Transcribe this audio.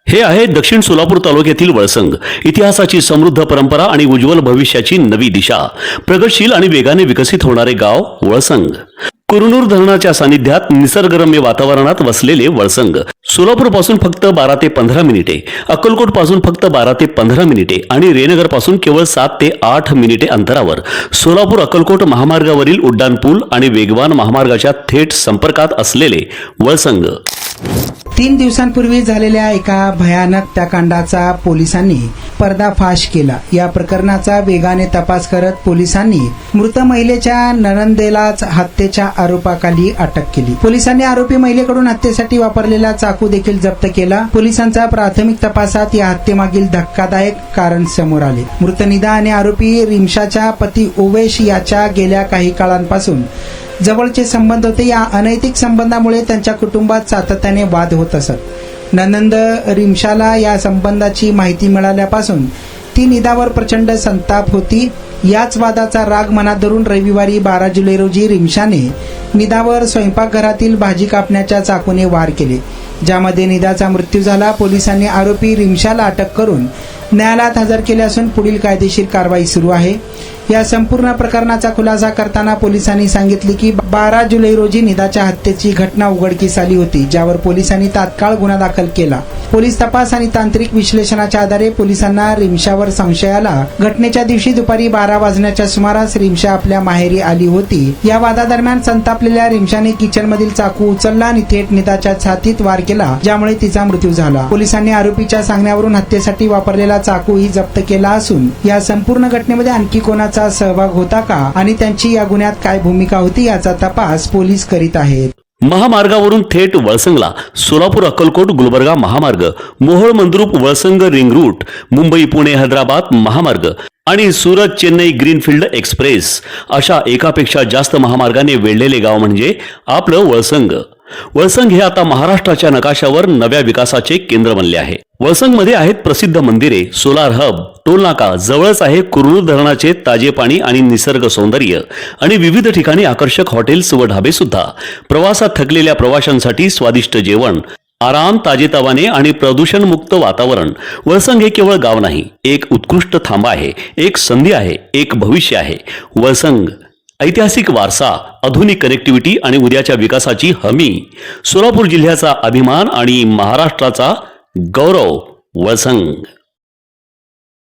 हे आहे दक्षिण सोलापूर तालुक्यातील वळसंग. इतिहासाची समृद्ध परंपरा आणि उज्ज्वल भविष्याची नवी दिशा. प्रगतशील आणि वेगाने विकसित होणारे गाव वळसंग. कुरनूर धरणाच्या सानिध्यात निसर्गरम्य वातावरणात वसलेले वळसंग सोलापूर पासून फक्त 12 ते 15 मिनिटे, अक्कलकोट पासून फक्त 12 ते 15 मिनिटे आणि रेनगर पासून केवळ 7 ते 8 मिनिटे अंतरावर सोलापूर अक्कलकोट महामार्गावरील उड्डाण पूल आणि वेगवान महामार्गाच्या थेट संपर्कात असलेले वळसंग. 3 दिवसांपूर्वी झालेल्या एका भयानक हत्याकांडाचा पोलिसांनी पर्दाफाश केला. या प्रकरणाचा वेगाने तपास करत पोलिसांनी मृत महिलेच्या नणंदेलाच हत्येच्या आरोपाखाली अटक केली. पोलिसांनी आरोपी महिलेकडून हत्येसाठी वापरलेला चाकू देखील जप्त केला. पोलिसांच्या प्राथमिक तपासात या हत्येमागील धक्कादायक कारण समोर आले. मृत निदा आणि आरोपी रिमशाच्या पती ओवेश याच्या गेल्या काही काळांपासून जवळचे संबंध होते. या अनैतिक संबंधामुळे त्यांच्या कुटुंबात सातत्याने वाद होत असत. ननंद रिमशाला या संबंधाची माहिती मिळाल्यापासून ती निदावर प्रचंड संताप होती. याच वादाचा राग मनात धरून रविवारी 12 जुलै रोजी रिमशाने निदावर स्वयंपाकघरातील भाजी कापण्याच्या चाकूने वार केले, ज्यामध्ये निदाचा मृत्यू झाला. पोलिसांनी आरोपी रिमशाला अटक करून न्यायालयात हजर केले असून पुढील कायदेशीर कारवाई सुरू आहे. या संपूर्ण प्रकरणाचा खुलासा करताना पोलिसांनी सांगितले की 12 जुलै रोजी निदाच्या हत्येची घटना उघडकीस आली होती, ज्यावर पोलिसांनी तात्काळ गुन्हा दाखल केला. पोलीस तपास आणि तांत्रिक विश्लेषणाच्या आधारे पोलिसांना रिमशावर संशय आला. घटनेच्या दिवशी दुपारी 12 वाजण्याच्या सुमारास रिमशा आपल्या माहेरी आली होती. या वादादरम्यान संतापलेल्या रिमशाने किचनमधील चाकू उचलला आणि थेट निदाच्या छातीत वार केला, ज्यामुळे तिचा मृत्यू झाला. पोलिसांनी आरोपीच्या सांगण्यावरून हत्येसाठी वापरलेला चाकूही जप्त केला असून या संपूर्ण घटनेमध्ये आणखी कोणाचा सहभाग होता का आणि त्यांची या गुन्ह्यात काय भूमिका होती याचा तपास पोलीस करीत आहेत. महामार्गावरून थेट वळसंगला सोलापूर अक्कलकोट गुलबर्गा महामार्ग, मोहोळ मंद्रुप वळसंग रिंग रूट, मुंबई पुणे हैदराबाद महामार्ग आणि सुरत चेन्नई ग्रीनफील्ड एक्सप्रेस अशा एकापेक्षा जास्त महामार्गाने वेढलेले गाव म्हणजे आपलं वळसंग. वळसंग हे आता महाराष्ट्राच्या नकाशावर नव्या विकासाचे केंद्र बनले आहे. वळसंगमध्ये आहेत प्रसिद्ध मंदिरे, सोलार हब, टोलनाका, जवळच आहे कुरनूर धरणाचे ताजे पाणी आणि निसर्ग सौंदर्य आणि विविध ठिकाणी आकर्षक हॉटेल्स व ढाबे सुद्धा. प्रवासात थकलेल्या प्रवाशांसाठी स्वादिष्ट जेवण, आराम, ताजेतवाने आणि प्रदूषणमुक्त वातावरण. वळसंग हे केवळ गाव नाही, एक उत्कृष्ट थांबा आहे, एक संधी आहे, एक भविष्य आहे. वळसंग ऐतिहासिक वारसा, आधुनिक कनेक्टिव्हिटी आणि उद्याच्या विकासाची हमी. सोलापूर जिल्ह्याचा अभिमान आणि महाराष्ट्राचा गौरव. वळसंग.